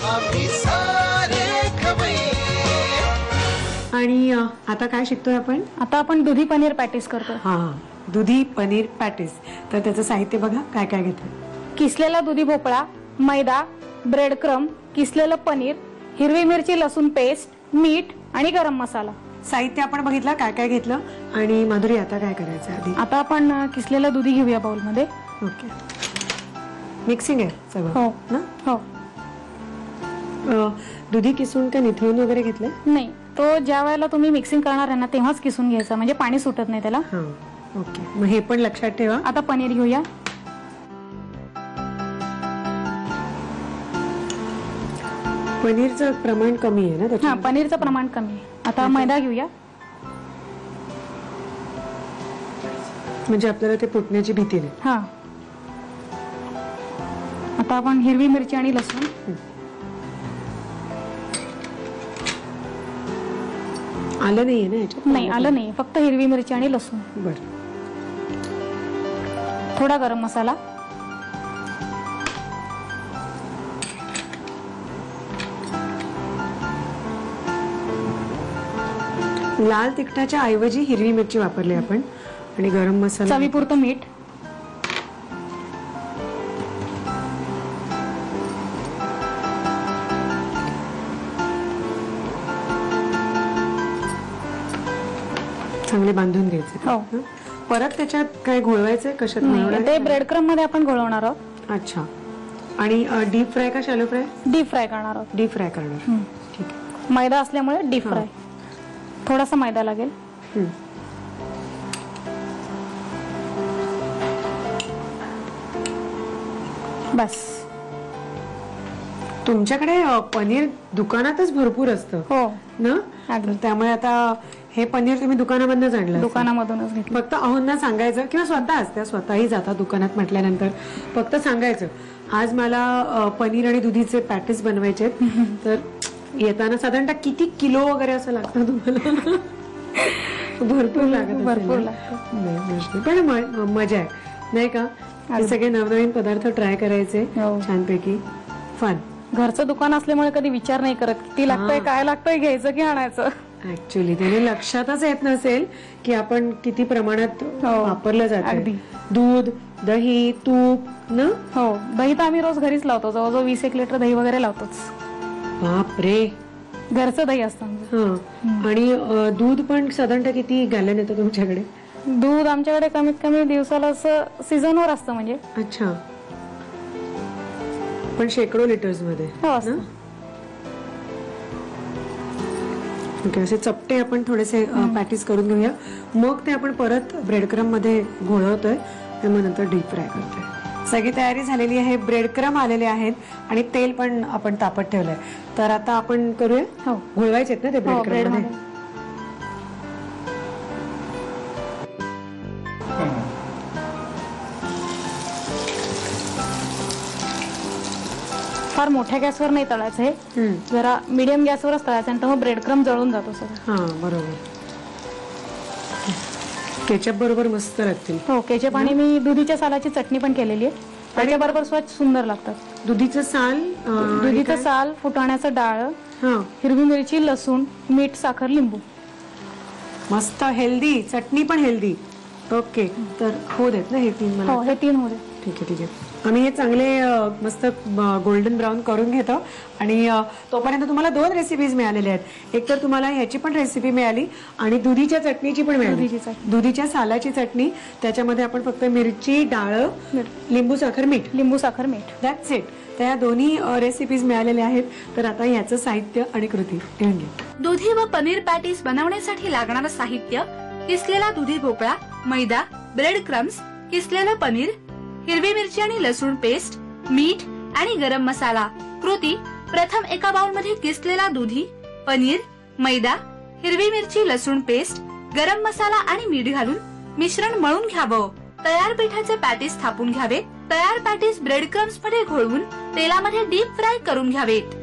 आम्ही सारे खवय्ये. आणि आता काय शिकतोय आपण? आता आपण दुधी पनीर पॅटीस करतो. हा, दुधी पनीर पॅटीस. तर त्याचं साहित्य बघा काय काय घेतलं. किसलेला दुधी भोपळा, मैदा, ब्रेड क्रम, किसलेलं पनीर, हिरवी मिरची लसूण पेस्ट, मीठ आणि गरम मसाला. साहित्य आपण बघितलं काय काय घेतलं. आणि माधुरी आता काय करायचं आधी? आता आपण किसलेलं दुधी घेऊया बाउल मध्ये. ओके, मिक्सिंग आहे सगळं हो ना? हो. दुधी किसून का निथळून वगैरे घेतलं? नाही, तो ज्या वेळेला तुम्ही मिक्सिंग करणार आहे ना तेव्हाच किसून घ्यायचा, म्हणजे पाणी सुटत नाही त्याला. हा, ओके. मग हे पण लक्षात ठेवा. आता पनीर घेऊया. पनीरचं प्रमाण कमी आहे ना हा, त्याच्यामध्ये? पनीरचं प्रमाण कमी आहे. आता मैदा घेऊया. म्हणजे आपल्याला ते फुटण्याची भीती नाही. हा, आता आपण हिरवी मिरची आणि लसूण. आलं नाहीये ना याच्यात? नाही, आलं नाही, फक्त हिरवी मिरची आणि लसूण. बरं. थोडा गरम मसाला. लाल तिखटाच्या ऐवजी हिरवी मिरची वापरली आपण. आणि गरम मसाला. चवीपुरतं मीठ. चांगले बांधून घ्यायचे. हो. हं? परत त्याच्यात काय घोळवायचंय? कशात नाही, ते ब्रेड क्रम मध्ये आपण घोळवणार आहोत. अच्छा. आणि डीप फ्राय का शॅलो फ्राय? डीप फ्राय करणार आहोत. डीप फ्राय करणार. ठीक आहे. मैदा असल्यामुळे डीप फ्राय. थोडासा मैदा लागेल. हं. बस. तुमच्याकडे पनीर दुकानातच भरपूर असतं हो ना? अगदी. तर त्यामुळे आता हे पनीर तुम्ही दुकानामधूनच आणलं असेल. दुकानामधूनच घेतलं. फक्त अहोंना सांगायचं किंवा स्वतःच, त्या स्वतःही जातात दुकानात म्हटल्यानंतर, फक्त सांगायचं आज मला पनीर आणि दुधीचे पॅटीस बनवायचे तर येताना साधारणतः किती किलो वगैरे असं लागतं तुम्हाला? भरपूर लागत. भरपूर लागतं. नाही, पण मजा आहे नाही का? हे सगळे नवनवीन पदार्थ ट्राय करायचे हो. छानपैकी. फन. घरचं दुकान असल्यामुळे कधी विचार नाही करत किती लागतंय, काय लागतंय, घ्यायचं की आणायचं. ऍक्च्युली त्याने लक्षातच येत नसेल की आपण किती प्रमाणात वापरलं जातं. अगदी. दूध, दही, तूप ना? हो, दही तर आम्ही रोज घरीच लावतो. जवळजवळ 20-1 लिटर दही वगैरे लावतोच. बापरे. घरचं दही असतं आमचं. हा. आणि दूध पण साधारणतः किती गॅलन येतं तुमच्याकडे? दूध आमच्याकडे कमीत कमी दिवसाला असं सीझनवर असतं म्हणजे. अच्छा. पण शेकडो लिटर्स मध्ये हो असतं. ओके. असे चपटे आपण थोडेसे पॅटीस करून घेऊया. मग ते आपण परत ब्रेड क्रम मध्ये घोळवतोय आणि मग नंतर डीप फ्राय करतोय. सगळी तयारी झालेली आहे. ब्रेड क्रम आलेले आहेत आणि तेल पण आपण तापत ठेवलंय. तर आता आपण करूया. हो. घोळवायचे ना ते ब्रेड क्रम मध्ये? फार मोठ्या गॅसवर नाही तळायचं हे, जरा मीडियम गॅसवरच तळायचं, आणि मग ब्रेड क्रम जळून जातो सगळं. हा, बरोबर. केचप बरोबर मस्त लागतील. हो, केचप. आणि मी दुधीच्या सालाची चटणी पण केलेली आहे, त्याच्या बरोबर स्वच्छ सुंदर लागतात. दुधीचं साल, दुधीचं साल, फुटाण्याचं डाळ, हा, हिरवी मिरची, लसूण, मीठ, साखर, लिंबू. मस्त हेल्दी चटणी पण हेल्दी. ओके. तर होऊ देत ना हे 3 मला? हो, हे 3 होते. ठीक आहे, ठीक आहे. आम्ही हे चांगले मस्त गोल्डन ब्राऊन करून घेतो. आणि तोपर्यंत तुम्हाला 2 रेसिपीज मिळालेल्या आहेत. एक तर तुम्हाला ह्याची पण रेसिपी मिळाली आणि दुधीच्या चटणीची पण मिळाली. दुधीच्या सालाची चटणी, त्याच्यामध्ये आपण फक्त मिरची, डाळ, लिंबू, साखर, मीठ. लिंबू, साखर, मीठ. That's it. तर या दोन्ही रेसिपीज मिळालेल्या आहेत. तर आता याचं साहित्य आणि कृती लिहून घ्या. दुधी व पनीर पॅटीस बनवण्यासाठी लागणारं साहित्य: किसलेला दुधी भोपळा, मैदा, ब्रेड क्रम्स, किसलेलं पनीर, हिरवी मिरची आणि लसूण पेस्ट, मीठ आणि गरम मसाला. कृती: प्रथम एका बाउल मध्ये किसलेला दुधी, पनीर, मैदा, हिरवी मिरची, लसूण पेस्ट, गरम मसाला आणि मीठ घालून मिश्रण मळून घ्यावं. तयार पिठाचे पॅटीस थापून घ्यावे. तयार पॅटीस ब्रेड क्रम्स मध्ये घोळवून तेलामध्ये डीप फ्राय करून घ्यावेत.